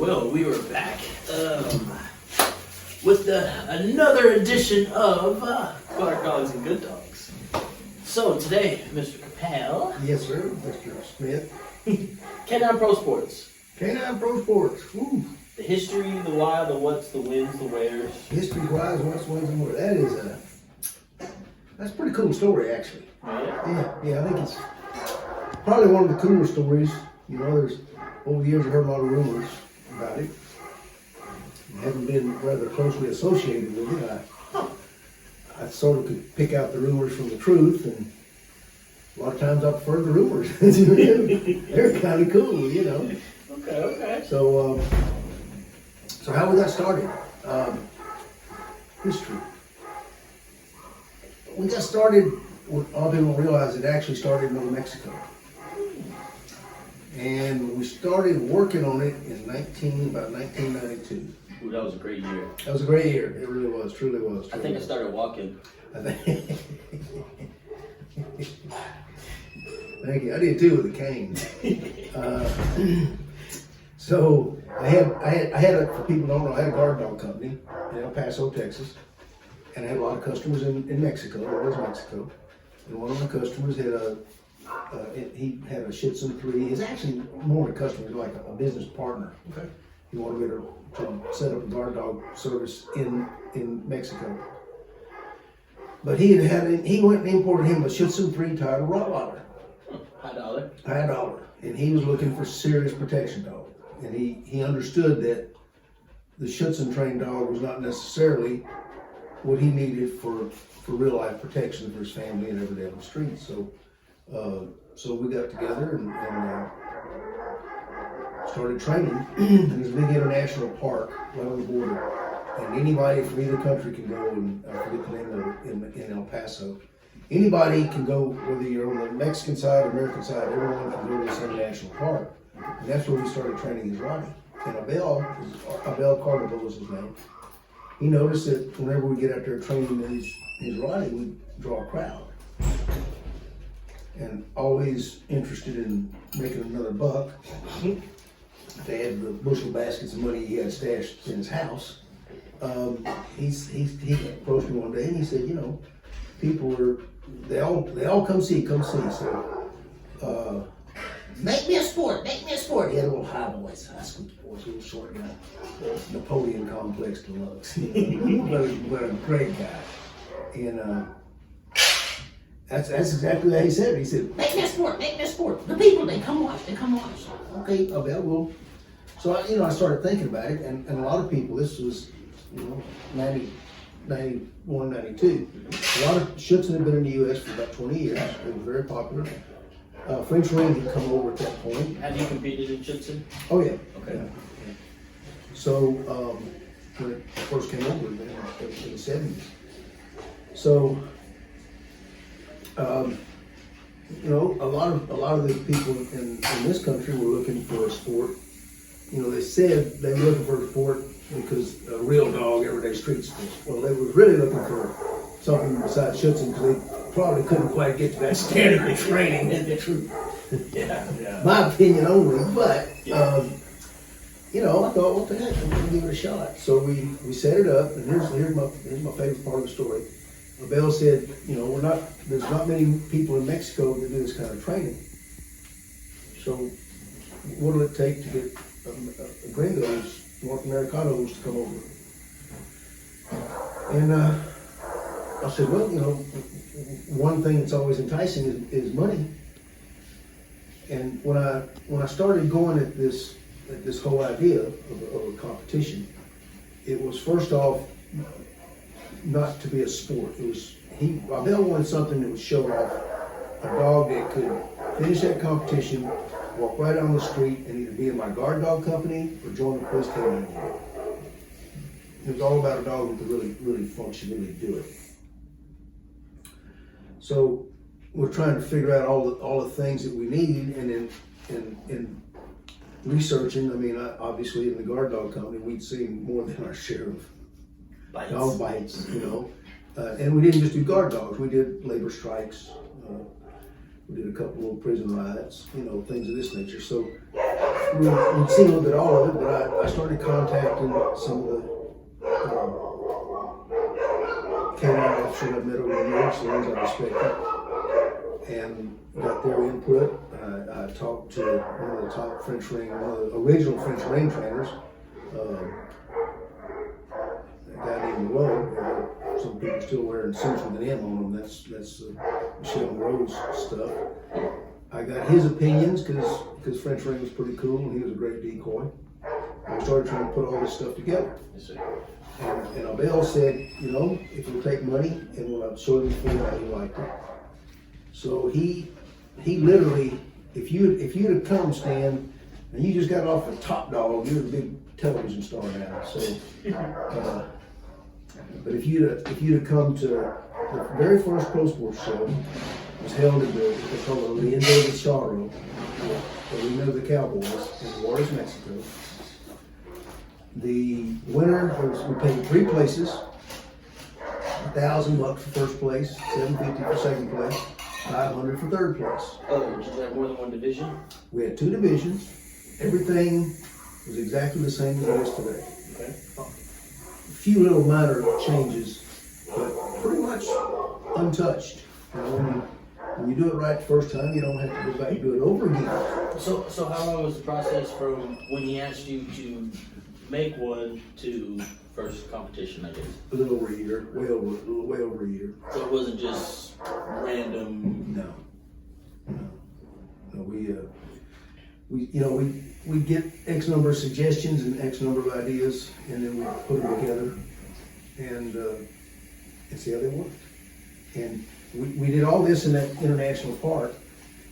Well, we were back with another edition of Guard Dogs and Good Dogs. So today, Mr. Cappel. Yes, sir, Mr. Smith. K9Pro Sports. K9Pro Sports. Woo. The history, the why, the what's, the wins, the wheres. History-wise, what's, wins, and more. That is that's a pretty cool story, actually. Yeah, I think it's probably one of the cooler stories. You know, there's over the years I've heard a lot of rumors about it. I haven't been rather closely associated with it. I sort of could pick out the rumors from the truth, and a lot of times I prefer the rumors. They're kind of cool, you know. Okay. So how we got started? History. We got started. All people don't realize it actually started in New Mexico, and we started working on it in about 1992. Ooh, that was a great year. That was a great year. It really was. Truly was. I think I started walking. Thank you. I did too with the cane. So I had for people who don't know, I had a guard dog company in El Paso, Texas, and I had a lot of customers in Mexico. It was Mexico, and one of my customers had he had a Shih Tzu 3. He's actually more than a customer, like a business partner. Okay. He wanted me to set up a guard dog service in Mexico. But he went and imported him a Shih Tzu 3 titled Rottweiler. High dollar. And he was looking for serious protection dog. And he understood that the Shih Tzu trained dog was not necessarily what he needed for real life protection for his family and every day on the street. So we got together and started training. And there's a big international park right on the border. And anybody from either country can go, and I forget the name of it, in El Paso. Anybody can go, whether you're on the Mexican side or American side, everyone can go to this international park. And that's where we started training his Ronnie. And Abel Cardinal was his name. He noticed that whenever we get out there training his Ronnie, we draw a crowd. And always interested in making another buck. They had the bushel baskets of money he had stashed in his house. He approached me one day and he said, you know, people they all come see. So make me a sport. He had a little high voice, high squeaky voice, a little short guy. Napoleon complex deluxe. but a great guy. And that's exactly what he said. He said, make me a sport. The people, they come watch. Okay, Abel, well. So I started thinking about it, and a lot of people, this was 90, 91, 92. A lot of Shih Tzu had been in the U.S. for about 20 years. They were very popular. French Range had come over at that point. Have you competed in Shih Tzu? Oh yeah. Okay. Yeah. So when it first came over in the 70s. So a lot of the people in this country were looking for a sport. They said they were looking for a sport because a real dog, everyday street sport. Well, they were really looking for something besides Shih Tzu because they probably couldn't quite get to that standard of training. Yeah. My opinion only, but I thought, what the heck, I'm gonna give it a shot. So we set it up, and here's my favorite part of the story. Abel said, there's not many people in Mexico that do this kind of training. So what'll it take to get gringos, North Americanos to come over? And I said, well, one thing that's always enticing is money. And when I started going at this whole idea of a competition, it was first off not to be a sport. It was Abel wanted something that would show off a dog that could finish that competition, walk right down the street, and either be in my guard dog company or join the police canine unit. It was all about a dog that could really function, really do it. So we're trying to figure out all the things that we need, and in researching, obviously in the guard dog company, we'd seen more than our share of dog bites, and we didn't just do guard dogs. We did labor strikes. We did a couple of prison riots, things of this nature. So we've seen a little bit all of it, but I started contacting some of the K9 officers I've met over the years, the ones I respected, and got their input. I talked to one of the top French ring, one of the original French ring trainers, a guy named Rowe. Some people still wearing suits with an M on them. That's Michelle Rowe's stuff. I got his opinions because French ring was pretty cool and he was a great decoy. I started trying to put all this stuff together. Yes, sir. And Abel said, you know, if it'll take money, and when I showed him the format, he liked it. So he literally, if you'd have come, Stan, and you just got off the Top Dog, you're a big television star now. So, but if you'd have come to the very first Pro Sports show, it was held at the what they call the Liendo de Charro, the Arena of the Cowboys in Juarez, Mexico. The winner was, we paid 3 places, $1,000 for first place, $750 for second place, $500 for third place. Oh, did you have more than one division? We had 2 divisions. Everything was exactly the same as it is today. Okay. A few little minor changes, but pretty much untouched. You know, when you do it right the first time, you don't have to go back and do it over again. So how long was the process from when he asked you to make one to first competition, I guess? A little over a year, way over a year. So it wasn't just random. No. We get X number of suggestions and X number of ideas, and then we put them together and see how they work. And we did all this in that international park,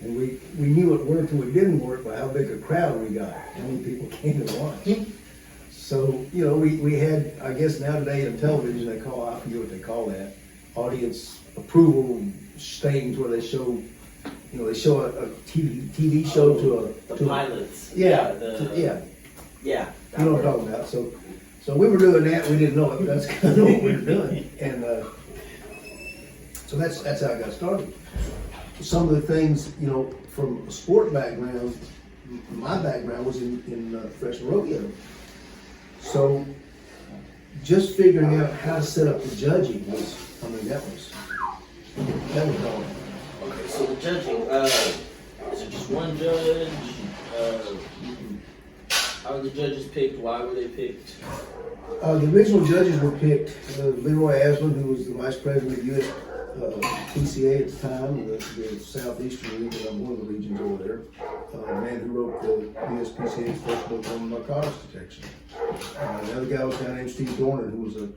and we knew it worked and it didn't work by how big a crowd we got, how many people came to watch. So, you know, we had, I guess now today in television they call, I forget what they call that, audience approval stage where they show, you know, they show a TV show to the pilots. Yeah. Yeah. You know what I'm talking about. So we were doing that. We didn't know it, but that's kind of what we were doing. And so that's how I got started. Some of the things, you know, from a sport background, my background was in professional rodeo. So just figuring out how to set up the judging was, that was all. Okay, so the judging, is it just one judge? How were the judges picked? Why were they picked? The original judges were picked. Leroy Aslan, who was the vice president of U.S. PCA at the time, the southeastern region, one of the regions over there. The man who wrote the USPCA's first book on narcotics detection. The other guy was a guy named Steve Dornan, who was a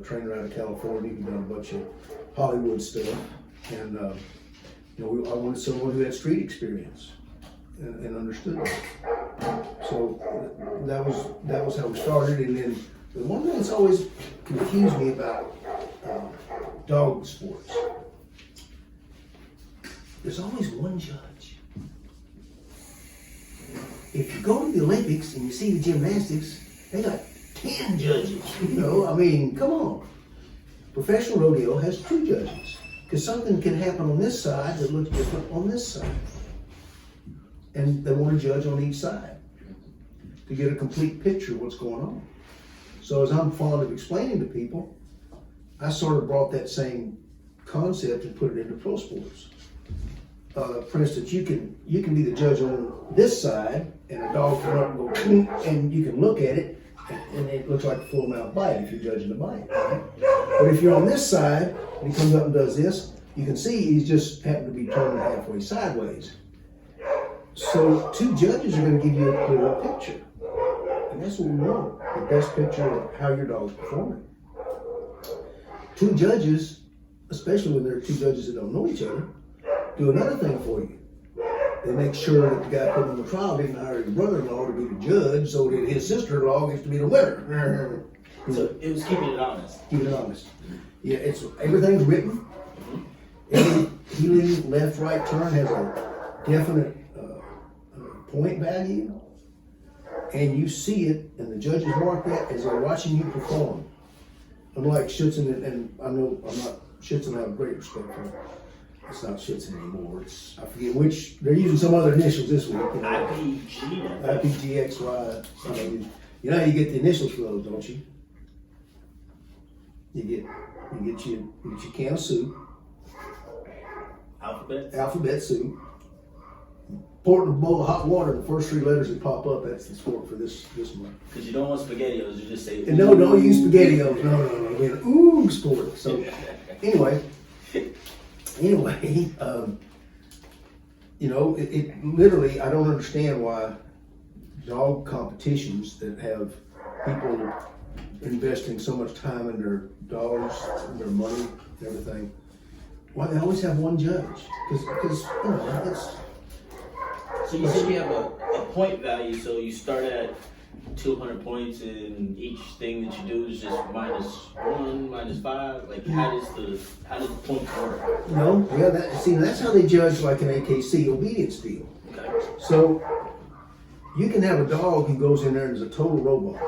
trainer out of California who done a bunch of Hollywood stuff. And I wanted someone who had street experience and understood it. So that was how we started. And then the one thing that's always confused me about dog sports, there's always one judge. If you go to the Olympics and you see the gymnastics, they got 10 judges. You know, I mean, come on. Professional rodeo has 2 judges because something can happen on this side that looks different on this side. And they want to judge on each side to get a complete picture of what's going on. So as I'm fond of explaining to people, I sort of brought that same concept and put it into pro sports. For instance, you can be the judge on this side, and a dog can run and go, and you can look at it, and it looks like a full mouth bite if you're judging the bite. Right? But if you're on this side, and he comes up and does this, you can see he's just happened to be turned halfway sideways. So 2 judges are going to give you a clearer picture. And that's what we want, the best picture of how your dog's performing. 2 judges, especially when there are 2 judges that don't know each other, do another thing for you. They make sure that the guy put on the trial didn't hire his brother-in-law to be the judge so that his sister-in-law gets to be the winner. So it was keeping it honest. Keep it honest. Yeah, everything's written. Every healing left, right turn has a definite point value, and you see it, and the judges mark that as they're watching you perform. Unlike Schützen, and I know I'm not Schützen, I have great respect for him. it's not Schitzen anymore. It's, I forget which, they're using some other initials this week. You know, IPG. IPGXY. You know how you get the initials for those, don't you? You get your can of soup. Alphabet soup. Pour it in a bowl of hot water, the first three letters that pop up, that's the sport for this month. Because you don't want SpaghettiOs, you just say. And no, don't use SpaghettiOs. No. We had ooh sport. So anyway, you know, it literally, I don't understand why dog competitions that have people investing so much time in their dogs, and their money, and everything, why they always have one judge. Because you know, it's. So you said you have a point value, so you start at 200 points and each thing that you do is just -1, -5. Like how does the points work? No, yeah, that's how they judge like an AKC obedience deal. Okay. So you can have a dog who goes in there and is a total robot.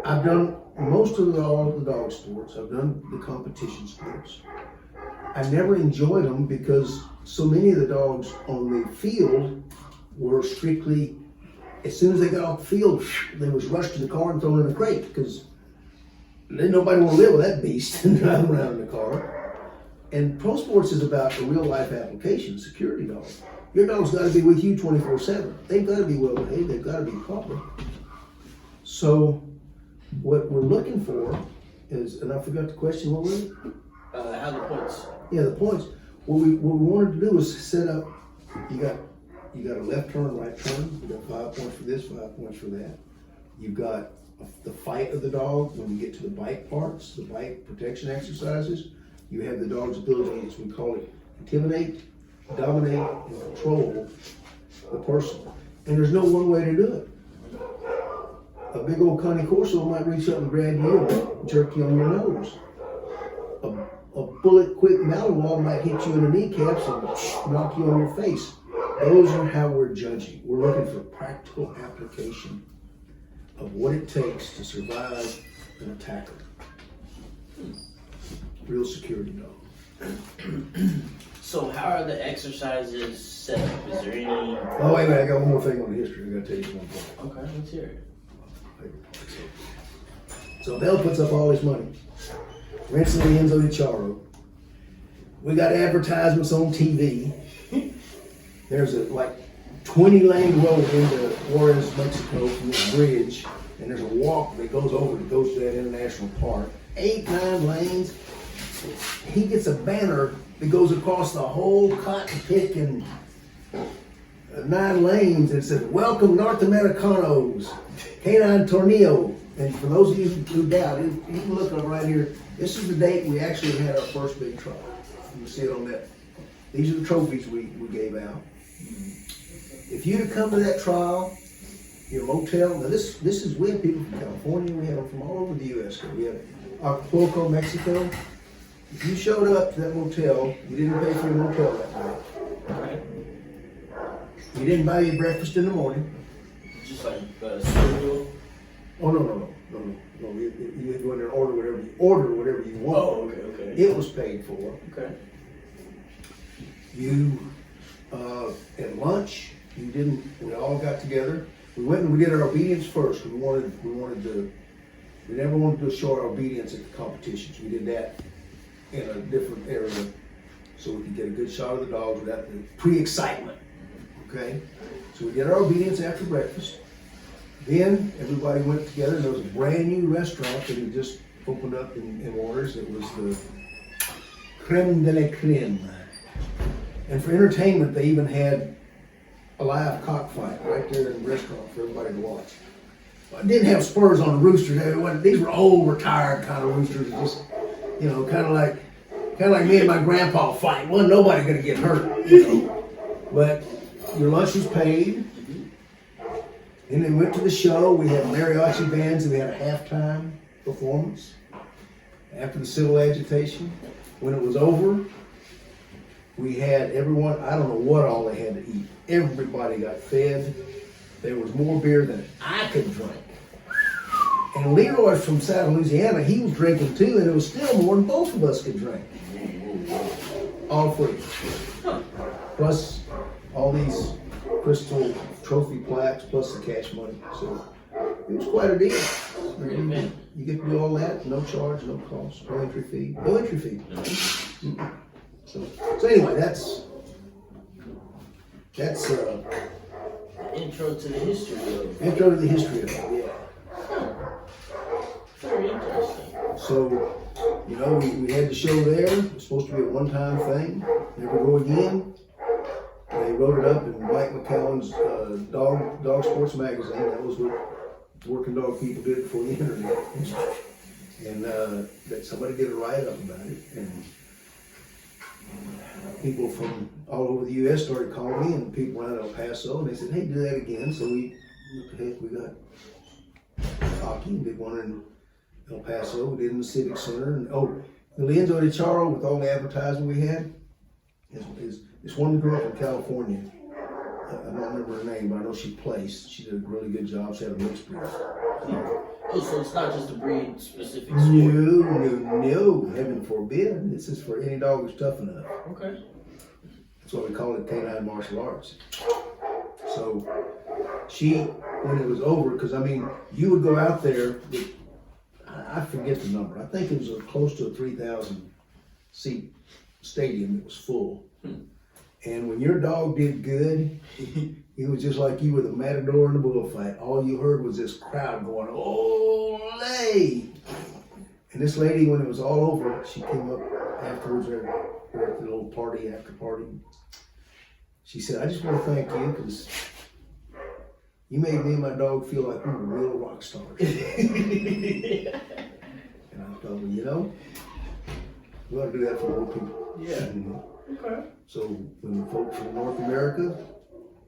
I've done most of all the dog sports. I've done the competition sports. I never enjoyed them because so many of the dogs on the field were strictly, as soon as they got off the field, they was rushed to the car and thrown in a crate because nobody want to live with that beast and drive around in the car. And pro sports is about a real life application, security dog. Your dog's got to be with you 24/7. They've got to be well behaved. They've got to be proper. So what we're looking for is, and I forgot the question, what was it? How the points? Yeah, the points. What we wanted to do was set up. You got a left turn, right turn. You got 5 points for this, 5 points for that. You've got the fight of the dog when you get to the bite parts, the bite protection exercises. You have the dog's ability, as we call it, intimidate, dominate, and control the person. And there's no one way to do it. A big old Connie Corso might reach up and grab you and jerk you on your nose. A bullet quick Malinois might hit you in the kneecaps and knock you on your face. Those are how we're judging. We're looking for practical application of what it takes to survive an attacker. Real security dog. So how are the exercises set up? Is there any? Oh, wait, I got one more thing on the history. I got to tell you one thing. Okay, let's hear it. So Bell puts up all his money. Rents the Enzo Di Charo. We got advertisements on TV. There's a like 20-lane road into Juarez, Mexico from this bridge, and there's a walk that goes to that international park. 8, 9 lanes. He gets a banner that goes across the whole cotton pick and 9 lanes and says, "Welcome North Americanos, Canine Tornillo." And for those of you who doubt, you can look up right here. This is the date we actually had our first big trial. You see it on that. These are the trophies we gave out. If you'd have come to that trial, your motel, now this is, we have people from California, we have them from all over the U.S. We have Acapulco, Mexico. If you showed up to that motel, you didn't pay for your motel that night. Okay. You didn't buy your breakfast in the morning. Just like cereal? Oh, no. You go in there and order whatever you want. Oh, okay. It was paid for. Okay. You, at lunch, we all got together. We went and we did our obedience first. We never wanted to show our obedience at the competitions. We did that in a different area so we could get a good shot of the dogs without the pre-excitement. Okay? So we did our obedience after breakfast. Then everybody went together. There was a brand new restaurant that had just opened up in Waters. It was the creme de la creme. And for entertainment, they even had a live cockfight right there in the restaurant for everybody to watch. I didn't have spurs on the roosters. These were old, retired kind of roosters. Just, kind of like me and my grandpa fight. Wasn't nobody going to get hurt, But your lunch was paid. And then went to the show. We had mariachi bands and we had a halftime performance after the civil agitation. When it was over, we had everyone, I don't know what all they had to eat. Everybody got fed. There was more beer than I could drink. And Leroy's from South Louisiana, he was drinking too, and it was still more than both of us could drink. all free. Plus all these crystal trophy plaques, plus the cash money. So it was quite a deal. You get to do all that, no charge, no cost, no entry fee. No entry fee. So anyway, that's Intro to the history of it. intro to the history of it, yeah. Very interesting. So, you know, we had the show there. It was supposed to be a one-time thing. Never go again. They wrote it up in Mike McCallum's Dog Sports Magazine. That was what working dog people did before the internet. And that somebody did a write-up about it. And people from all over the U.S. started calling me, and people around El Paso, and they said, hey, do that again. So we got hockey and did one in El Paso, we did in the Civic Center. And the Lienzo de Charo, with all the advertising we had, is this one girl from California. I don't remember her name, but I know she placed. She did a really good job. She had a mixed breed. Oh, so it's not just a breed specific sport? No, heaven forbid. This is for any dog who's tough enough. Okay. That's why we call it Canine martial arts. So when it was over, because I mean, you would go out there with, I forget the number. I think it was close to a 3,000 seat stadium that was full. And when your dog did good, it was just like you were the matador in the bullfight. All you heard was this crowd going, "Olé!" And this lady, when it was all over, she came up afterwards at the little party, after party. She said, "I just want to thank you because you made me and my dog feel like we were real rock stars." And I thought, well, you know, we ought to do that for more people. Yeah. Okay. So when the folks from North America,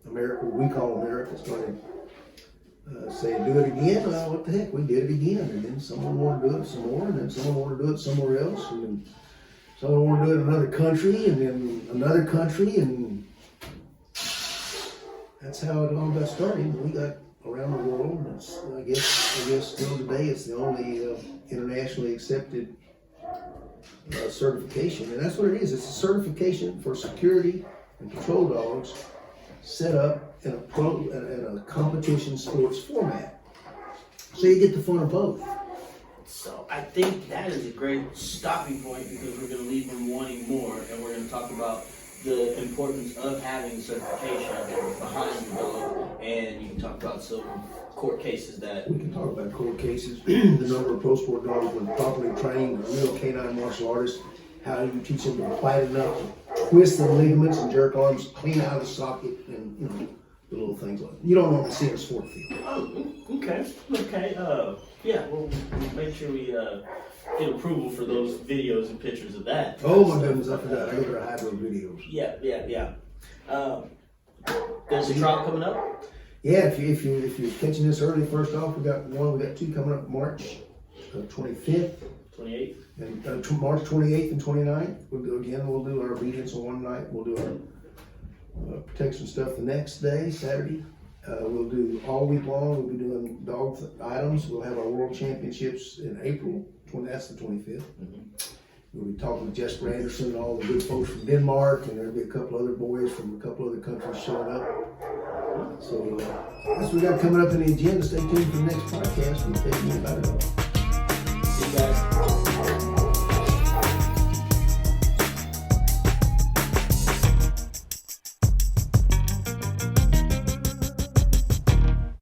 we call America, started saying, do it again, well, what the heck, we did it again. And then someone wanted to do it some more, and then someone wanted to do it somewhere else, and then someone wanted to do it in another country, and then another country, and that's how it all got started. We got around the world, and it's, I guess still today it's the only internationally accepted certification, and that's what it is. It's a certification for security and patrol dogs set up in a competition sports format. So you get the fun of both. So I think that is a great stopping point because we're going to leave them wanting more, and we're going to talk about the importance of having certification behind your dog, and you can talk about some court cases that... We can talk about court cases, the number of pro sport dogs when properly trained, a real canine martial artist, how you teach them to fight enough to twist the ligaments and jerk arms clean out of the socket, and you know, the little things like that. You don't normally see in a sport field. Oh, okay. Yeah, we'll make sure we get approval for those videos and pictures of that. Oh my goodness, I forgot. I got to hide those videos. Yeah. There's a trial coming up? Yeah, if you're catching this early, first off, we got two coming up March 25th. 28th? And March 28th and 29th. We'll do our obedience on one night. We'll do our protection stuff the next day, Saturday. We'll do all week long. We'll be doing dog items. We'll have our world championships in April. That's the 25th. Mm-hmm. We'll be talking with Jesper Anderson and all the good folks from Denmark, and there'll be a couple other boys from a couple other countries showing up. So that's what we got coming up in the agenda. Stay tuned for the next podcast. We'll tell you about it all. See you guys.